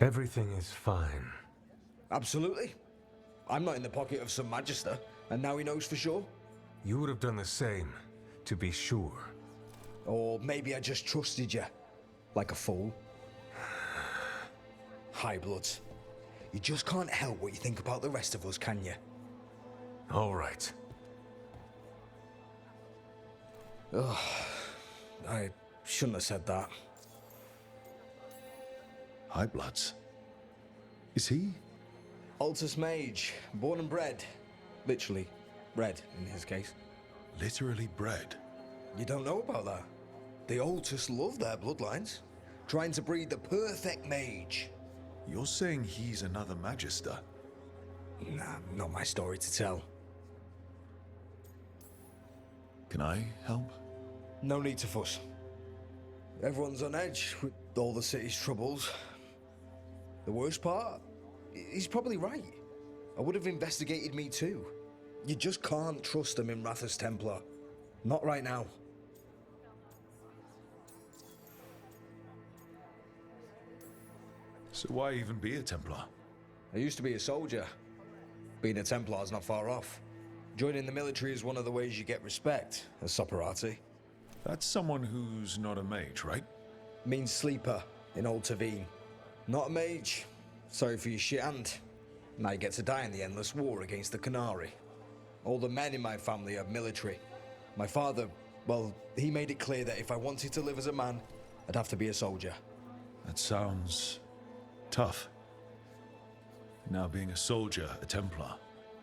Everything is fine. Absolutely. I'm not in the pocket of some magister, and now he knows for sure. You would have done the same, to be sure. Or maybe I just trusted you, like a fool. High Bloods. You just can't help what you think about the rest of us, can you? All right. Ugh, I shouldn't have said that. High Bloods? Is he? Altus Mage, born and bred. Literally, bred in his case. Literally bred? You don't know about that? The Altus love their bloodlines, trying to breed the perfect mage. You're saying he's another magister? Nah, not my story to tell. Can I help? No need to fuss. Everyone's on edge with all the city's troubles. The worst part? He's probably right. I would have investigated me too. You just can't trust them in Rathas Templar. Not right now. So why even be a Templar? I used to be a soldier. Being a Templar's not far off. Joining the military is one of the ways you get respect, as Soparati. That's someone who's not a mage, right? Means sleeper in Old Tavine. Not a mage. Sorry for your shit hand. Now you get to die in the endless war against the Canary. All the men in my family are military. My father, well, he made it clear that if I wanted to live as a man, I'd have to be a soldier. That sounds tough. Now being a soldier, a Templar.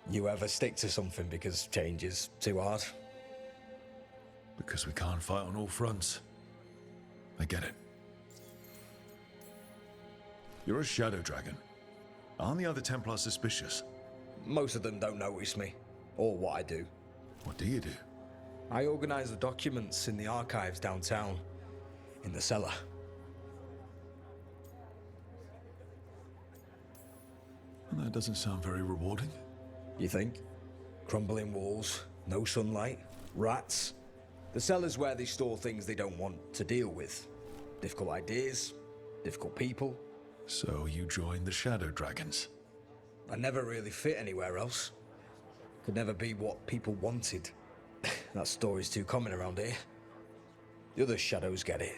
You ever stick to something because change is too hard? Because we can't fight on all fronts. I get it. You're a shadow dragon. Aren't the other Templars suspicious? Most of them don't notice me, or what I do. What do you do? I organize the documents in the archives downtown, in the cellar. Well, that doesn't sound very rewarding. You think? Crumbling walls, no sunlight, rats. The cellar's where they store things they don't want to deal with. Difficult ideas, difficult people. So you joined the Shadow Dragons? I never really fit anywhere else. Could never be what people wanted. That story's too common around here. The other shadows get it.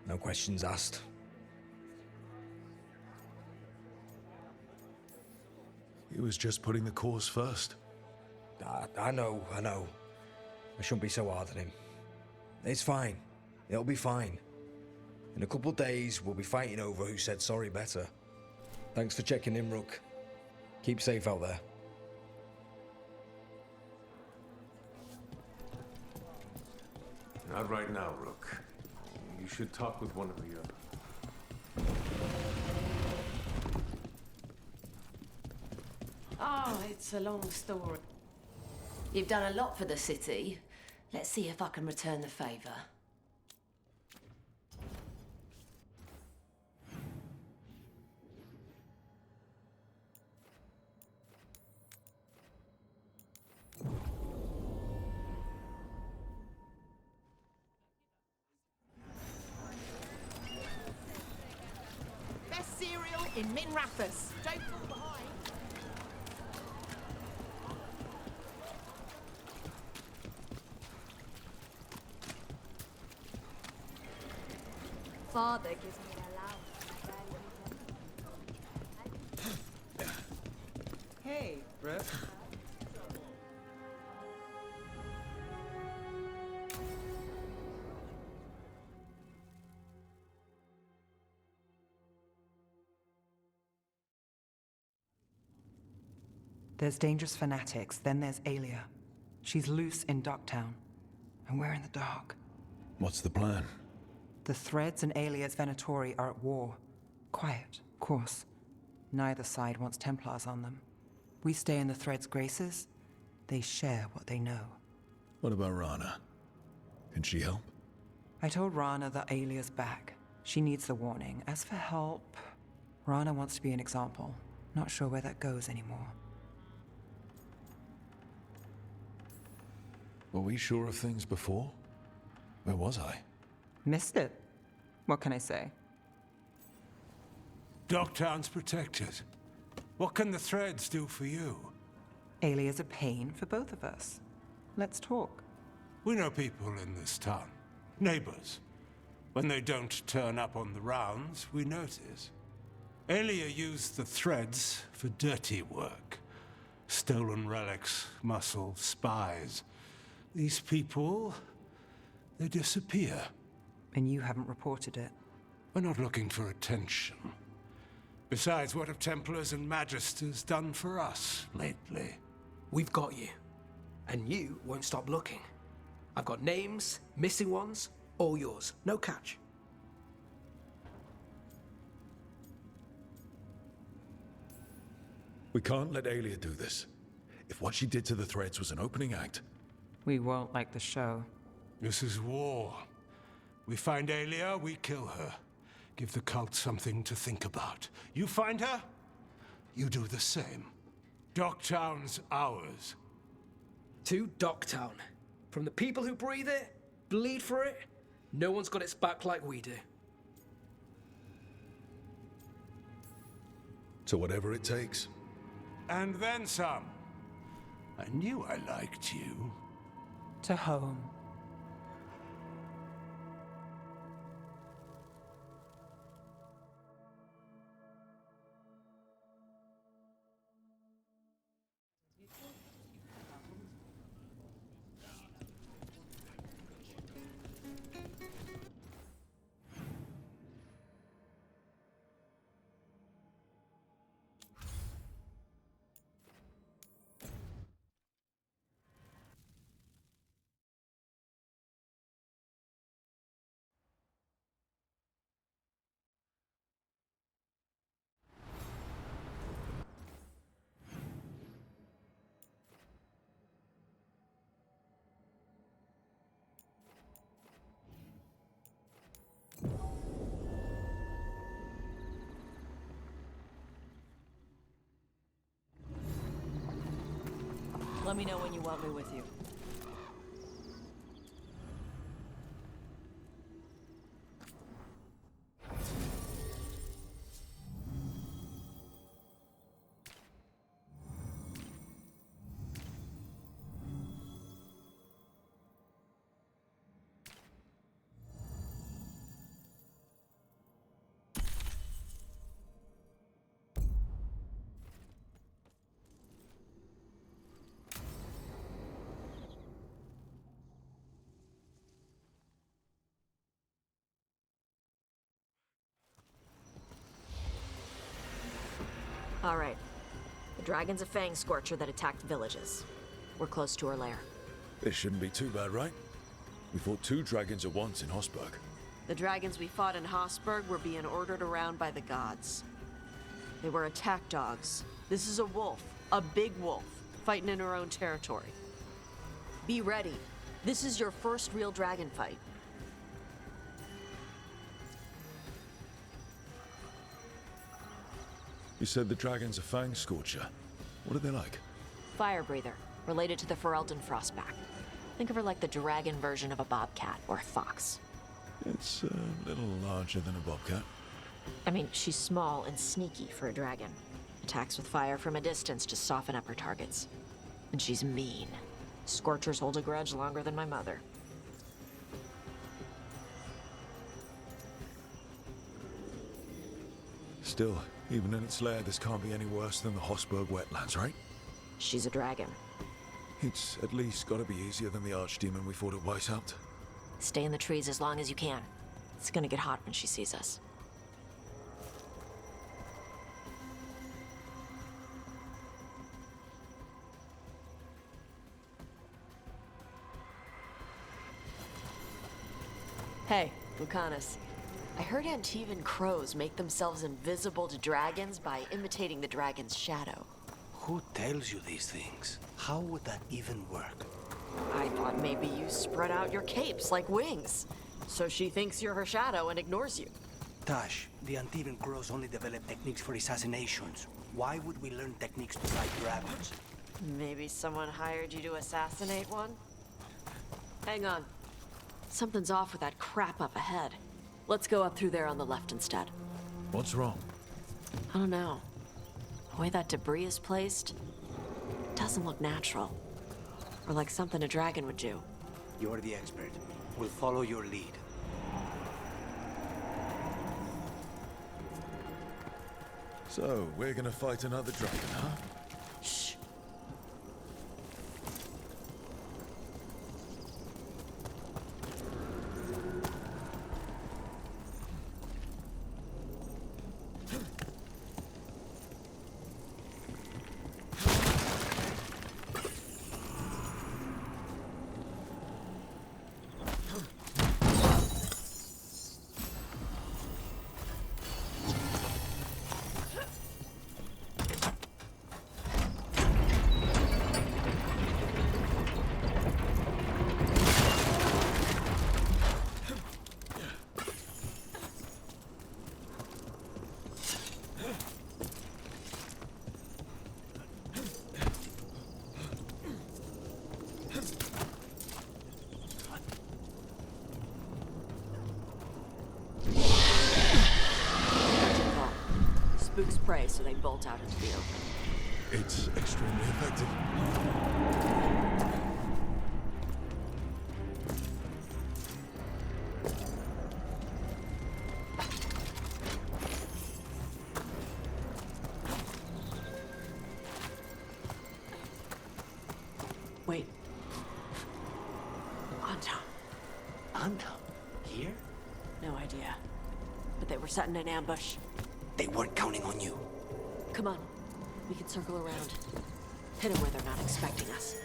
No questions asked. He was just putting the cause first. I know. I shouldn't be so hard on him. It's fine. It'll be fine. In a couple of days, we'll be fighting over who said sorry better. Thanks for checking in, Rook. Keep safe out there. Not right now, Rook. You should talk with one of the others. Oh, it's a long story. You've done a lot for the city. Let's see if I can return the favor. Best cereal in Min Rathas. Don't fall behind. Father gives me an allowance. Hey, Brooke. There's dangerous fanatics, then there's Alia. She's loose in Ducktown, and we're in the dark. What's the plan? The Threads and Alia's Venatori are at war. Quiet, of course. Neither side wants Templars on them. We stay in the Threads' graces. They share what they know. What about Rana? Can she help? I told Rana that Alia's back. She needs the warning. As for help, Rana wants to be an example. Not sure where that goes anymore. Were we sure of things before? Where was I? Missed it. What can I say? Dogtown's protected. What can the Threads do for you? Alia's a pain for both of us. Let's talk. We know people in this town. Neighbors. When they don't turn up on the rounds, we notice. Alia used the Threads for dirty work. Stolen relics, muscle, spies. These people, they disappear. And you haven't reported it. We're not looking for attention. Besides, what have Templars and Magisters done for us lately? We've got you. And you won't stop looking. I've got names, missing ones, all yours. No catch. We can't let Alia do this. If what she did to the Threads was an opening act... We won't like the show. This is war. We find Alia, we kill her. Give the cult something to think about. You find her, you do the same. Docktown's ours. To Docktown. From the people who breathe it, bleed for it, no one's got its back like we do. So whatever it takes. And then some. I knew I liked you. To home. Let me know when you want me with you. All right. The dragon's a fang scorcher that attacked villages. We're close to her lair. This shouldn't be too bad, right? We fought 2 dragons at once in Hosberg. The dragons we fought in Hosberg were being ordered around by the gods. They were attack dogs. This is a wolf, a big wolf, fighting in her own territory. Be ready. This is your first real dragon fight. You said the dragon's a fang scorcher. What are they like? Fire breather, related to the Ferelden Frostback. Think of her like the dragon version of a bobcat or a fox. It's a little larger than a bobcat. I mean, she's small and sneaky for a dragon. Attacks with fire from a distance to soften up her targets. And she's mean. Scorchers hold a grudge longer than my mother. Still, even in its lair, this can't be any worse than the Hosberg wetlands, right? She's a dragon. It's at least gotta be easier than the archdemon we fought at Weishaupt. Stay in the trees as long as you can. It's gonna get hot when she sees us. Hey, Lucanus. I heard Antivan crows make themselves invisible to dragons by imitating the dragon's shadow. Who tells you these things? How would that even work? I thought maybe you spread out your capes like wings. So she thinks you're her shadow and ignores you. Tash, the Antivan crows only develop techniques for assassinations. Why would we learn techniques to fight dragons? Maybe someone hired you to assassinate one? Hang on. Something's off with that crap up ahead. Let's go up through there on the left instead. What's wrong? I don't know. The way that debris is placed doesn't look natural. Or like something a dragon would do. You're the expert. We'll follow your lead. So, we're gonna fight another dragon, huh? Shh. Spooks prey, so they bolt out into the open. It's extremely effective. Wait. Anton. Anton? Here? No idea. But they were setting an ambush. They weren't counting on you. Come on. We can circle around. Hit them where they're not expecting us.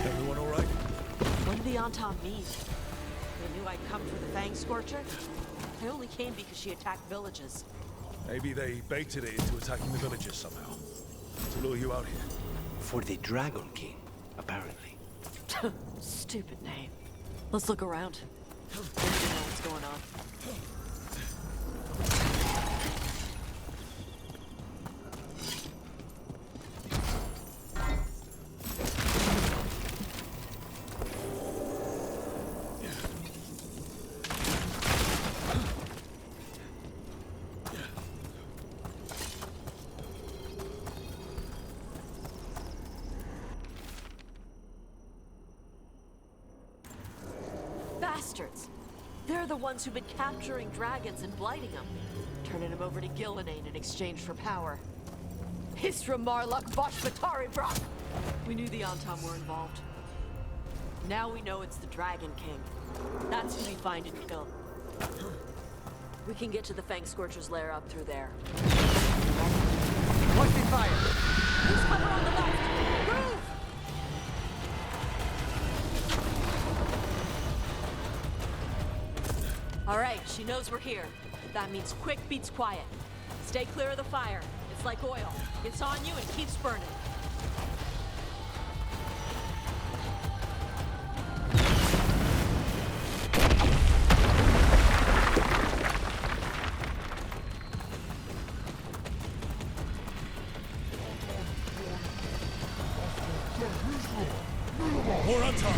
Everyone all right? What did the Anton mean? They knew I'd come for the Fang Scorcher? I only came because she attacked villages. Maybe they baited it into attacking the villagers somehow. To lure you out here. For the Dragon King, apparently. Stupid name. Let's look around. Maybe we know what's going on. Bastards! They're the ones who've been capturing dragons and blighting them, turning them over to Gillinane in exchange for power. Hisra Marluk Boshvatari Brock! We knew the Anton were involved. Now we know it's the Dragon King. That's who we find and kill. We can get to the Fang Scorcher's lair up through there. Watch me fire! Who's cover on the left? Move! All right, she knows we're here. That means quick beats quiet. Stay clear of the fire. It's like oil. It's on you and keeps burning. More Anton!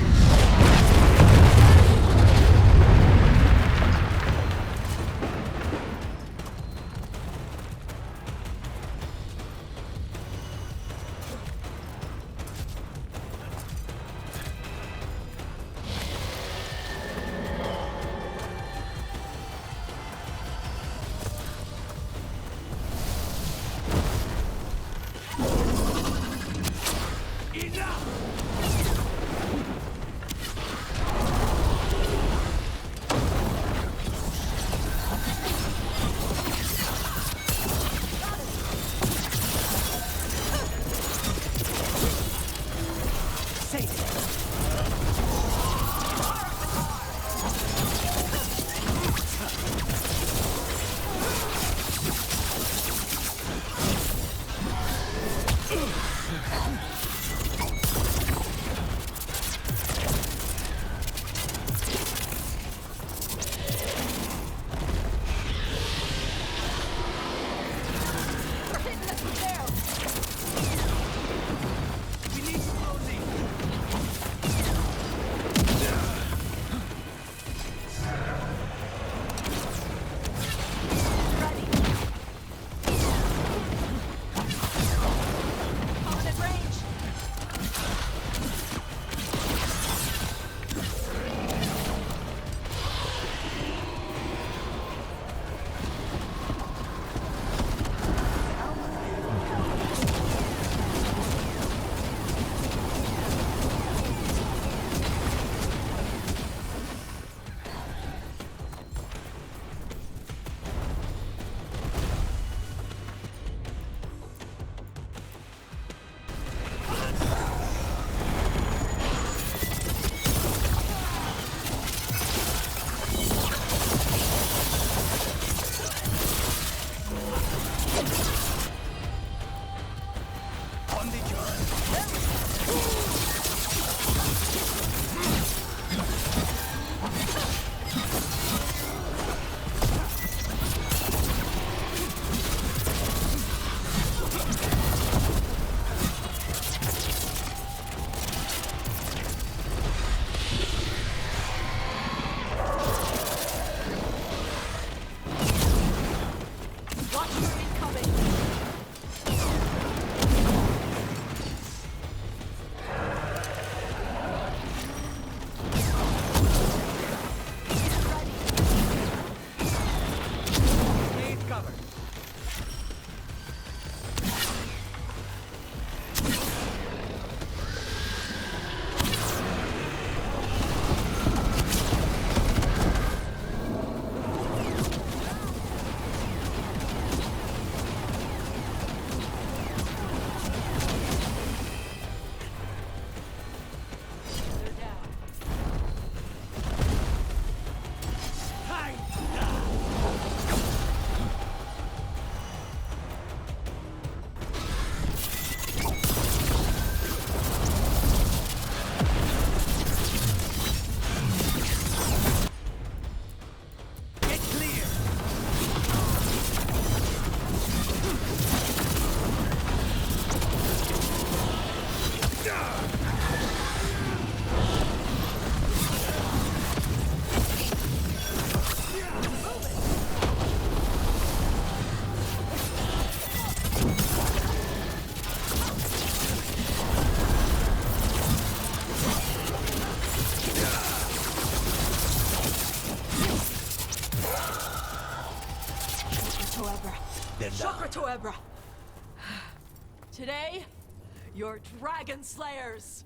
Toebra. Today, you're dragon slayers.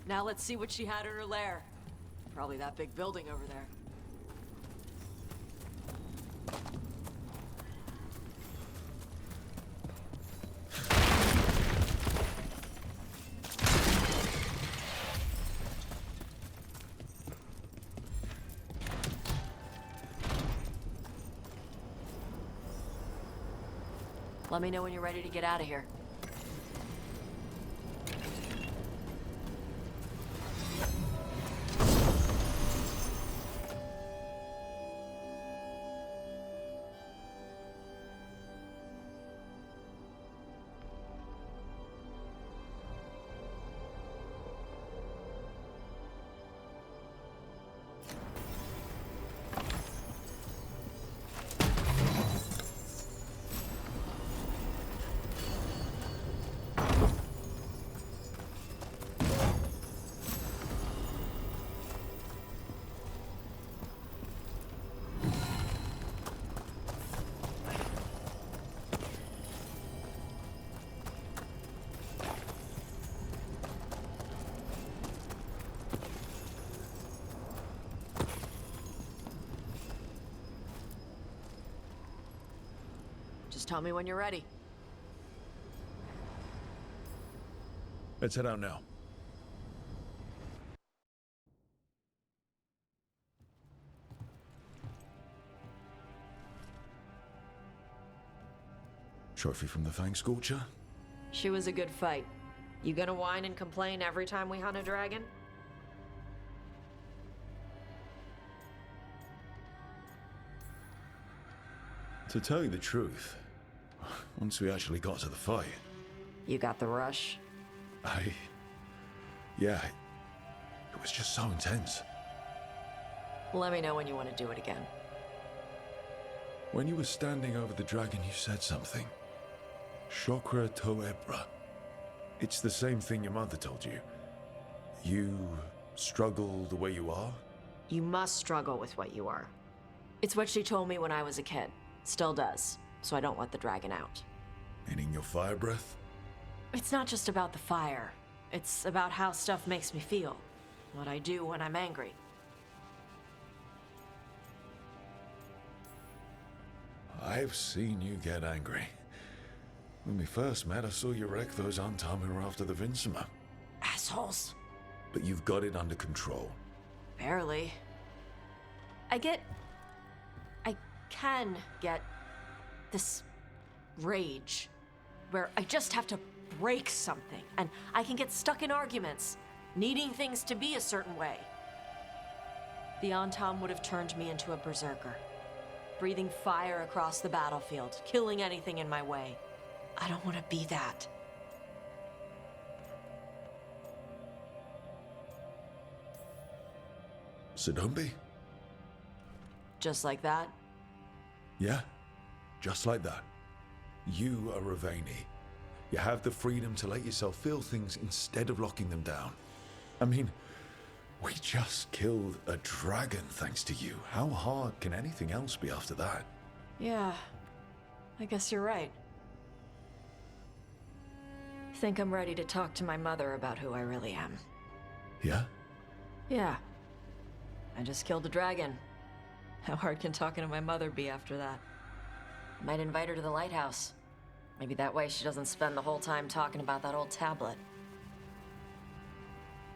Now let's see what she had in her lair. Probably that big building over there. Let me know when you're ready to get out of here. Just tell me when you're ready. Let's head out now. Trophy from the Fang Scorcher? She was a good fight. You gonna whine and complain every time we hunt a dragon? To tell you the truth, once we actually got to the fight... You got the rush? Yeah, it was just so intense. Let me know when you want to do it again. When you were standing over the dragon, you said something. Chokra Toebra. It's the same thing your mother told you. You struggle the way you are? You must struggle with what you are. It's what she told me when I was a kid. Still does, so I don't let the dragon out. Meaning your fire breath? It's not just about the fire. It's about how stuff makes me feel. What I do when I'm angry. I've seen you get angry. When we first met, I saw you wreck those Antam who were after the Vinsima. Assholes. But you've got it under control. Barely. I can get this rage where I just have to break something, and I can get stuck in arguments, needing things to be a certain way. The Antam would have turned me into a berserker, breathing fire across the battlefield, killing anything in my way. I don't want to be that. So don't be. Just like that? Yeah, just like that. You are Ravani. You have the freedom to let yourself feel things instead of locking them down. I mean, we just killed a dragon thanks to you. How hard can anything else be after that? Yeah, I guess you're right. Think I'm ready to talk to my mother about who I really am. Yeah? Yeah. I just killed a dragon. How hard can talking to my mother be after that? I might invite her to the lighthouse. Maybe that way she doesn't spend the whole time talking about that old tablet.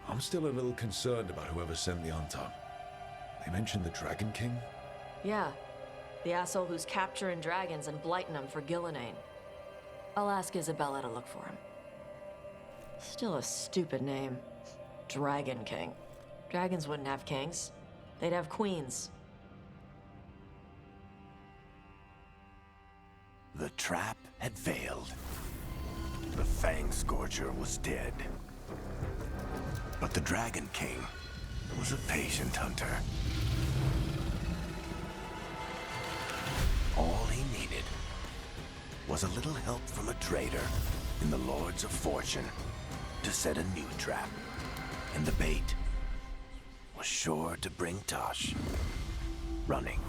I'm still a little concerned about whoever sent the Antam. They mentioned the Dragon King? Yeah. The asshole who's capturing dragons and blighting them for Gillinane. I'll ask Isabella to look for him. Still a stupid name. Dragon King. Dragons wouldn't have kings. They'd have queens. The trap had failed. The Fang Scorcher was dead. But the Dragon King was a patient hunter. All he needed was a little help from a trader in the Lords of Fortune to set a new trap. And the bait was sure to bring Tosh running.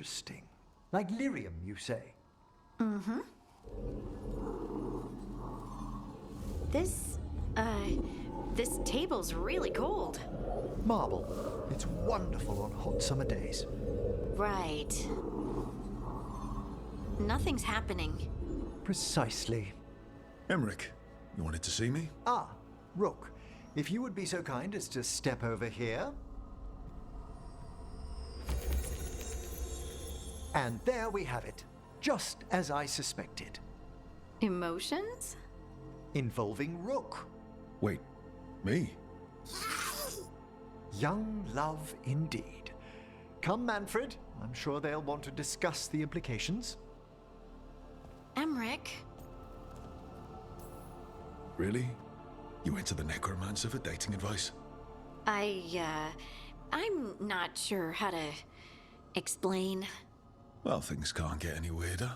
Interesting. Like lyrium, you say? Mm-hmm. This table's really cold. Marble. It's wonderful on hot summer days. Right. Nothing's happening. Precisely. Emmerich, you wanted to see me? Ah, Rook. If you would be so kind as to step over here. And there we have it. Just as I suspected. Emotions? Involving Rook. Wait, me? Young love indeed. Come, Manfred. I'm sure they'll want to discuss the implications. Emmerich? Really? You went to the necromancer for dating advice? I'm not sure how to explain. Well, things can't get any weirder.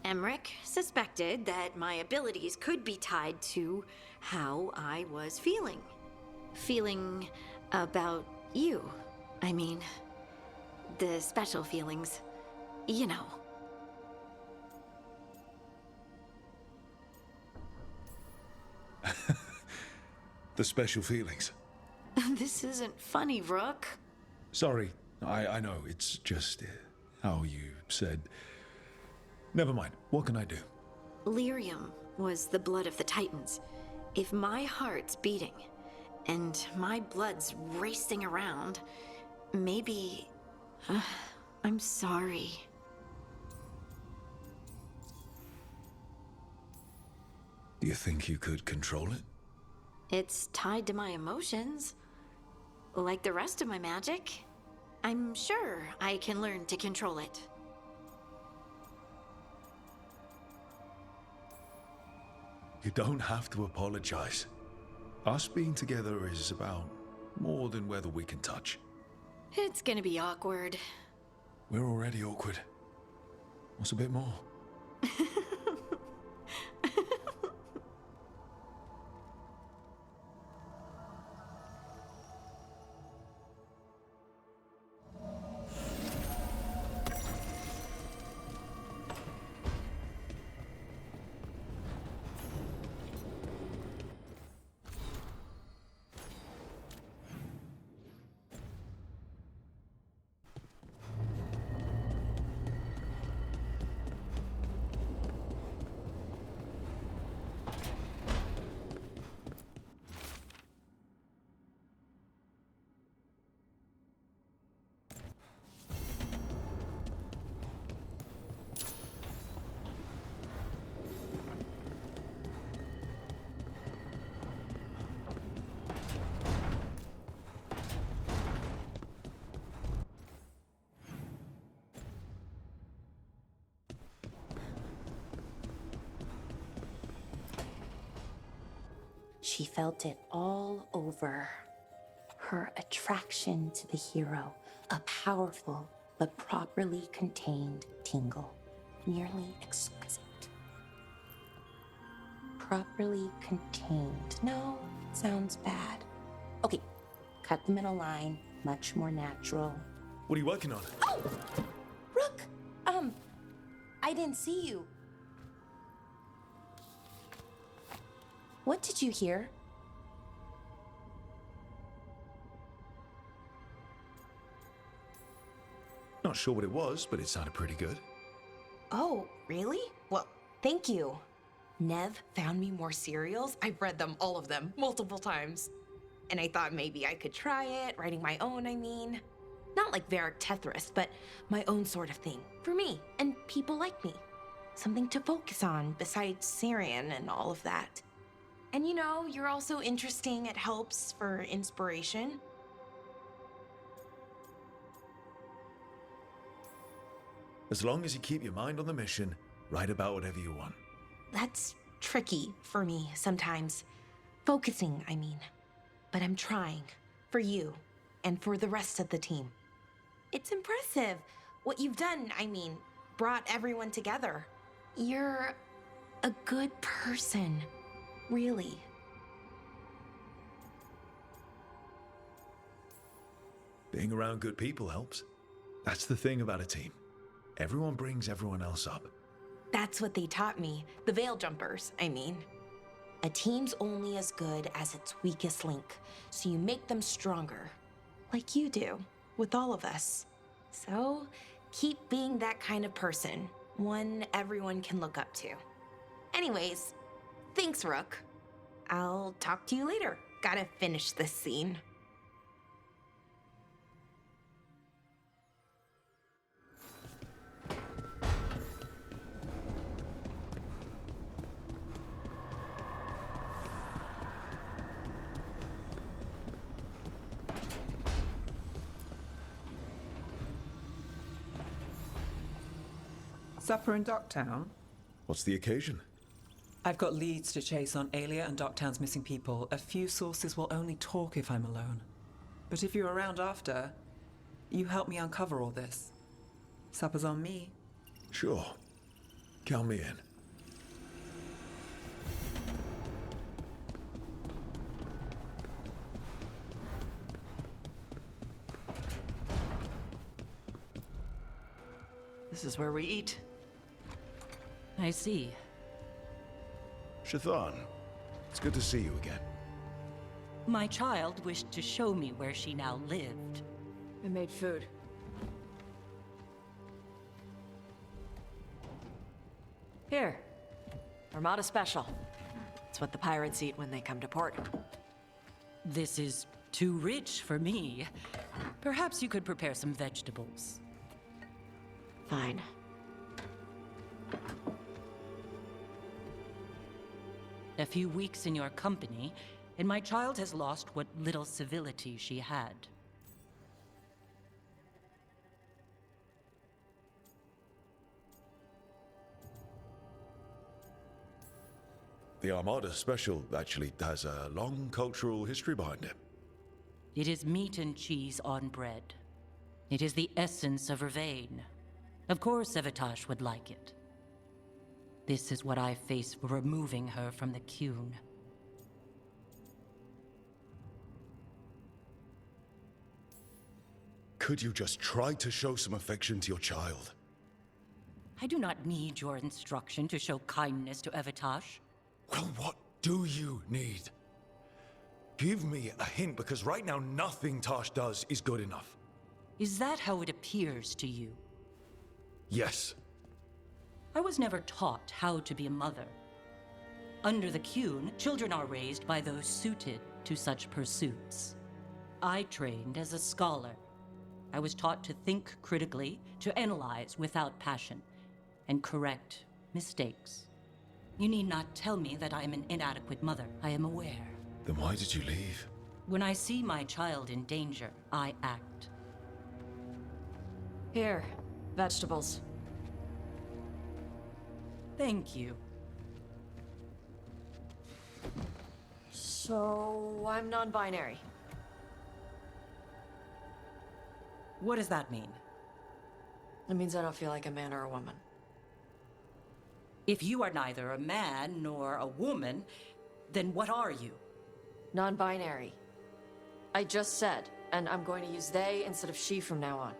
Emmerich suspected that my abilities could be tied to how I was feeling. Feeling about you. I mean, the special feelings. You know. The special feelings. This isn't funny, Rook. Sorry, I know, it's just how you said. Never mind, what can I do? Lyrium was the blood of the Titans. If my heart's beating, and my blood's racing around, maybe... I'm sorry. Do you think you could control it? It's tied to my emotions. Like the rest of my magic. I'm sure I can learn to control it. You don't have to apologize. Us being together is about more than whether we can touch. It's gonna be awkward. We're already awkward. What's a bit more? She felt it all over. Her attraction to the hero, a powerful but properly contained tingle, nearly exquisite. Properly contained. No, it sounds bad. Okay, cut the middle line, much more natural. What are you working on? Oh! Rook! I didn't see you. What did you hear? Not sure what it was, but it sounded pretty good. Oh, really? Well, thank you. Nev found me more serials. I've read them, all of them, multiple times. And I thought maybe I could try it, writing my own, I mean. Not like Varric Tethris, but my own sort of thing. For me, and people like me. Something to focus on besides Syrian and all of that. And you know, you're also interesting. It helps for inspiration. As long as you keep your mind on the mission, write about whatever you want. That's tricky for me sometimes. Focusing, I mean. But I'm trying. For you. And for the rest of the team. It's impressive. What you've done, I mean, brought everyone together. You're a good person. Really. Being around good people helps. That's the thing about a team. Everyone brings everyone else up. That's what they taught me. The veil jumpers, I mean. A team's only as good as its weakest link, so you make them stronger. Like you do, with all of us. So, keep being that kind of person, one everyone can look up to. Anyways, thanks, Rook. I'll talk to you later. Gotta finish this scene. Supper in Docktown? What's the occasion? I've got leads to chase on Alia and Docktown's missing people. A few sources will only talk if I'm alone. But if you're around after, you help me uncover all this. Supper's on me. Sure. Count me in. This is where we eat. I see. Shathan, it's good to see you again. My child wished to show me where she now lived. I made food. Here. Armada Special. It's what the pirates eat when they come to port. This is too rich for me. Perhaps you could prepare some vegetables. Fine. A few weeks in your company, and my child has lost what little civility she had. The Armada Special actually has a long cultural history behind it. It is meat and cheese on bread. It is the essence of Vervain. Of course Evitash would like it. This is what I face for removing her from the Qun. Could you just try to show some affection to your child? I do not need your instruction to show kindness to Evitash. Well, what do you need? Give me a hint, because right now nothing Tosh does is good enough. Is that how it appears to you? Yes. I was never taught how to be a mother. Under the Qun, children are raised by those suited to such pursuits. I trained as a scholar. I was taught to think critically, to analyze without passion, and correct mistakes. You need not tell me that I am an inadequate mother. I am aware. Then why did you leave? When I see my child in danger, I act. Here, vegetables. Thank you. So, I'm non-binary. What does that mean? It means I don't feel like a man or a woman. If you are neither a man nor a woman, then what are you? Non-binary. I just said, and I'm going to use they instead of she from now on.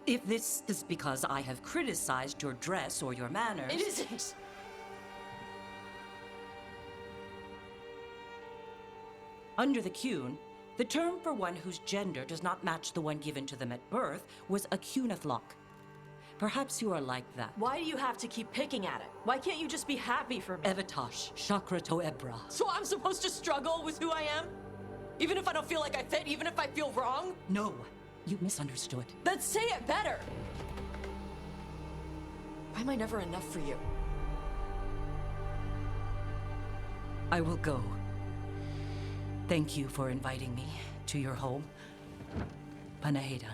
If this is because I have criticized your dress or your manners... It isn't! Under the Qun, the term for one whose gender does not match the one given to them at birth was a Qunathlok. Perhaps you are like that. Why do you have to keep picking at it? Why can't you just be happy for me? Evitash, Chakra to Ebra. So I'm supposed to struggle with who I am? Even if I don't feel like I fit, even if I feel wrong? No, you misunderstood. Then say it better! Why am I never enough for you? I will go. Thank you for inviting me to your home. Panahedan.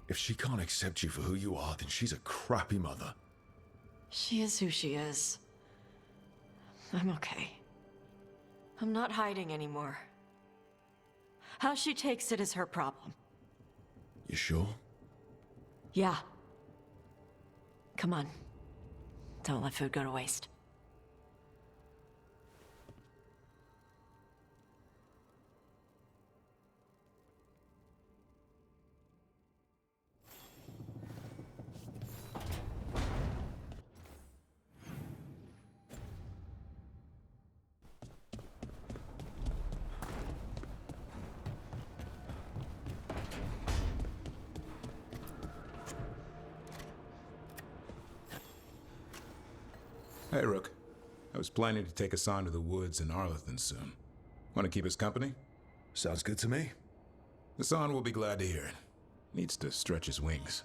If she can't accept you for who you are, then she's a crappy mother. She is who she is. I'm okay. I'm not hiding anymore. How she takes it is her problem. You sure? Yeah. Come on. Don't let food go to waste. Hey, Rook. I was planning to take Hassan to the woods in Arlington soon. Want to keep us company? Sounds good to me. Hassan will be glad to hear it. Needs to stretch his wings.